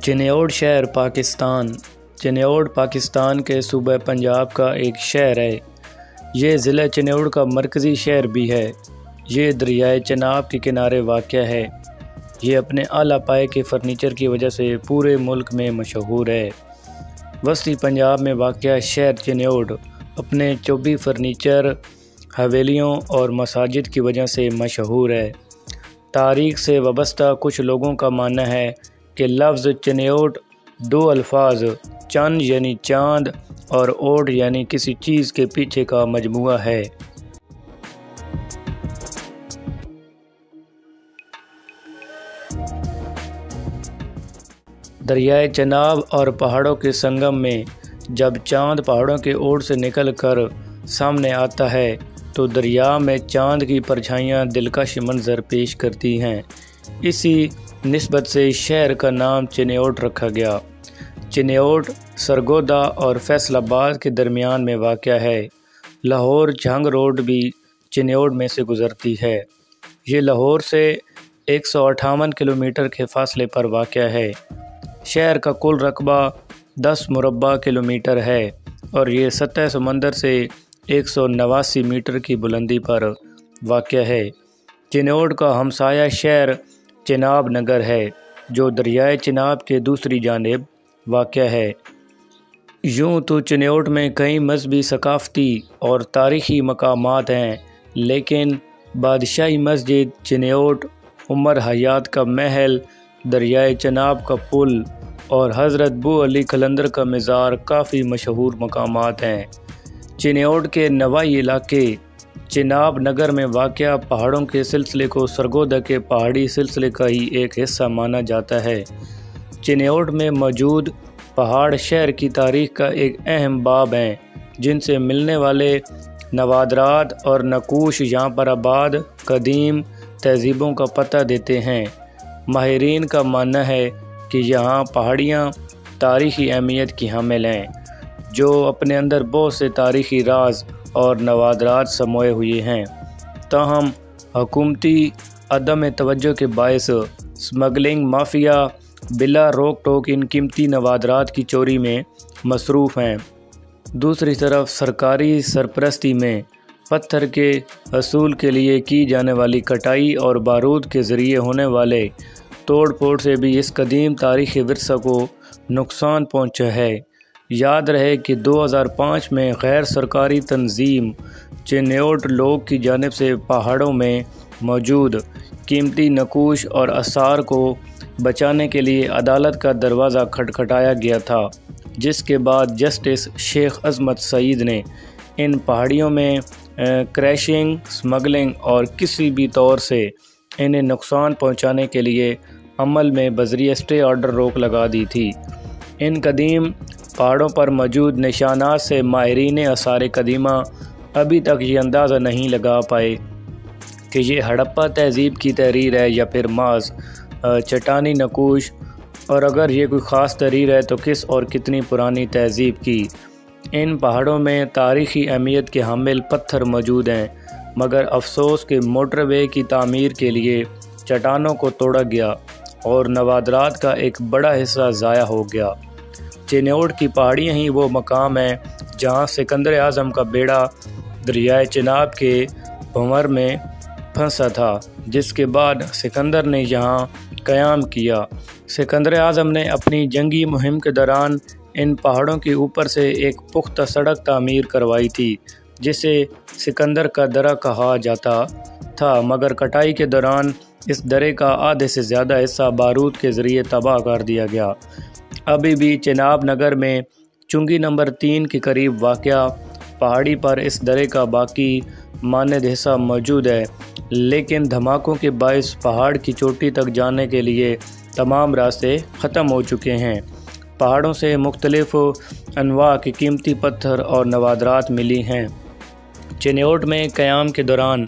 چنیوٹ شہر پاکستان چنیوٹ پاکستان کے صوبہ پنجاب کا ایک شہر ہے۔ یہ ضلع چنیوٹ کا مرکزی شہر بھی ہے۔ یہ دریائے چناب کے کنارے واقع ہے۔ یہ اپنے اعلیٰ پائے کے فرنیچر کی وجہ سے پورے ملک میں مشہور ہے۔ وسطی پنجاب میں واقع شہر چنیوٹ اپنے چوبی فرنیچر، حویلیوں اور مساجد کی وجہ سے مشہور ہے۔ تاریخ سے وابستہ کچھ لوگوں کا ماننا ہے کہ لفظ چنیوٹ دو الفاظ چن یعنی چاند اور اوٹ یعنی کسی چیز کے پیچھے کا مجموعہ ہے۔ دریائے چناب اور پہاڑوں کے سنگم میں جب چاند پہاڑوں کے اوٹ سے نکل کر سامنے آتا ہے تو دریا میں چاند کی پرچھائیاں دلکش منظر پیش کرتی ہیں۔ اسی نسبت سے شہر کا نام چنیوٹ رکھا گیا۔ چنیوٹ سرگودھا اور فیصل آباد کے درمیان میں واقع ہے۔ لاہور جھنگ روڈ بھی چنیوٹ میں سے گزرتی ہے۔ یہ لاہور سے 158 کلومیٹر کے فاصلے پر واقع ہے۔ شہر کا کل رقبہ 10 مربع کلومیٹر ہے اور یہ سطح سمندر سے 189 میٹر کی بلندی پر واقع ہے۔ چنیوٹ کا ہمسایہ شہر چینابنگر ہے جو دریائے چناب کے دوسری جانب واقع ہے۔ یوں تو چنیوٹ میں کئی مذہبی، ثقافتی اور تاریخی مقامات ہیں، لیکن بادشاہی مسجد چنیوٹ، عمر حیات کا محل، دریائے چناب کا پل اور حضرت بولی قلندر کا مزار کافی مشہور مقامات ہیں۔ چنیوٹ کے نواحی علاقے چناب نگر میں واقع پہاڑوں کے سلسلے کو سرگودھا کے پہاڑی سلسلے کا ہی ایک حصہ مانا جاتا ہے۔ چنیوٹ میں موجود پہاڑ شہر کی تاریخ کا ایک اہم باب ہیں، جن سے ملنے والے نوادرات اور نقوش یہاں پر آباد قدیم تہذیبوں کا پتہ دیتے ہیں۔ ماہرین کا ماننا ہے کہ یہاں پہاڑیاں تاریخی اہمیت کی حامل ہیں، جو اپنے اندر بہت سے تاریخی راز اور نوادرات سموئے ہوئے ہیں۔ تاہم حکومتی عدم توجہ کے باعث سمگلنگ مافیا بلا روک ٹوک ان قیمتی نوادرات کی چوری میں مصروف ہیں۔ دوسری طرف سرکاری سرپرستی میں پتھر کے حصول کے لیے کی جانے والی کٹائی اور بارود کے ذریعے ہونے والے توڑ پھوڑ سے بھی اس قدیم تاریخی ورثہ کو نقصان پہنچا ہے۔ یاد رہے کہ 2005 میں غیر سرکاری تنظیم چینیوٹ لوگ کی جانب سے پہاڑوں میں موجود قیمتی نقوش اور آثار کو بچانے کے لیے عدالت کا دروازہ کھٹکھٹایا گیا تھا، جس کے بعد جسٹس شیخ عظمت سعید نے ان پہاڑیوں میں کریشنگ، سمگلنگ اور کسی بھی طور سے انہیں نقصان پہنچانے کے لیے عمل میں بذریعہ اسٹے آرڈر روک لگا دی تھی۔ ان قدیم پہاڑوں پر موجود نشانات سے ماہرین آثار قدیمہ ابھی تک یہ اندازہ نہیں لگا پائے کہ یہ ہڑپا تہذیب کی تحریر ہے یا پھر محض چٹانی نقوش، اور اگر یہ کوئی خاص تحریر ہے تو کس اور کتنی پرانی تہذیب کی۔ ان پہاڑوں میں تاریخی اہمیت کے حامل پتھر موجود ہیں، مگر افسوس کہ موٹر وے کی تعمیر کے لیے چٹانوں کو توڑا گیا اور نوادرات کا ایک بڑا حصہ ضائع ہو گیا۔ چنیوٹ کی پہاڑیاں ہی وہ مقام ہیں جہاں سکندر اعظم کا بیڑا دریائے چناب کے بھنور میں پھنسا تھا، جس کے بعد سکندر نے یہاں قیام کیا۔ سکندر اعظم نے اپنی جنگی مہم کے دوران ان پہاڑوں کے اوپر سے ایک پختہ سڑک تعمیر کروائی تھی، جسے سکندر کا درہ کہا جاتا تھا، مگر کٹائی کے دوران اس درے کا آدھے سے زیادہ حصہ بارود کے ذریعے تباہ کر دیا گیا۔ ابھی بھی چناب نگر میں چنگی نمبر 3 کے قریب واقع پہاڑی پر اس درے کا باقی ماند حصہ موجود ہے، لیکن دھماکوں کے باعث پہاڑ کی چوٹی تک جانے کے لیے تمام راستے ختم ہو چکے ہیں۔ پہاڑوں سے مختلف انواع کے قیمتی پتھر اور نوادرات ملی ہیں۔ چنیوٹ میں قیام کے دوران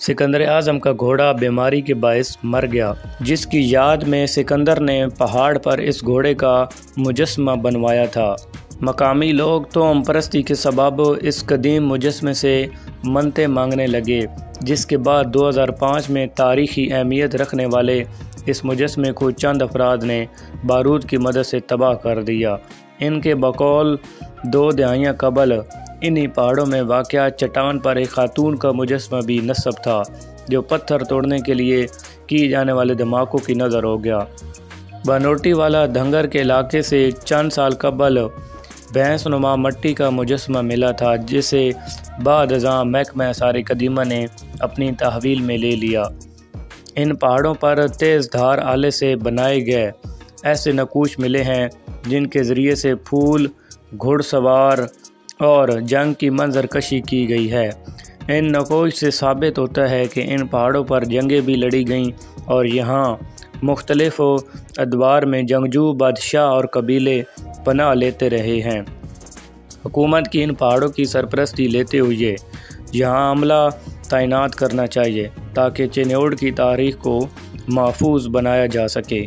سکندر اعظم کا گھوڑا بیماری کے باعث مر گیا، جس کی یاد میں سکندر نے پہاڑ پر اس گھوڑے کا مجسمہ بنوایا تھا۔ مقامی لوگ توہم پرستی کے سبب اس قدیم مجسمے سے منتیں مانگنے لگے، جس کے بعد 2005 میں تاریخی اہمیت رکھنے والے اس مجسمے کو چند افراد نے بارود کی مدد سے تباہ کر دیا۔ ان کے بقول 2 دہائیاں قبل انہی پہاڑوں میں واقع چٹان پر ایک خاتون کا مجسمہ بھی نصب تھا جو پتھر توڑنے کے لیے کی جانے والے دھماکوں کی نظر ہو گیا۔ بنوٹی والا دھنگر کے علاقے سے چند سال قبل بھینس نما مٹی کا مجسمہ ملا تھا جسے بعد ازاں محکمہ آثار قدیمہ نے اپنی تحویل میں لے لیا۔ ان پہاڑوں پر تیز دھار آلے سے بنائے گئے ایسے نقوش ملے ہیں جن کے ذریعے سے پھول، گھڑ سوار اور جنگ کی منظر کشی کی گئی ہے۔ ان نقوش سے ثابت ہوتا ہے کہ ان پہاڑوں پر جنگیں بھی لڑی گئیں اور یہاں مختلف ادوار میں جنگجو بادشاہ اور قبیلے پناہ لیتے رہے ہیں۔ حکومت کی ان پہاڑوں کی سرپرستی لیتے ہوئے یہاں عملہ تعینات کرنا چاہیے تاکہ چینیوٹ کی تاریخ کو محفوظ بنایا جا سکے۔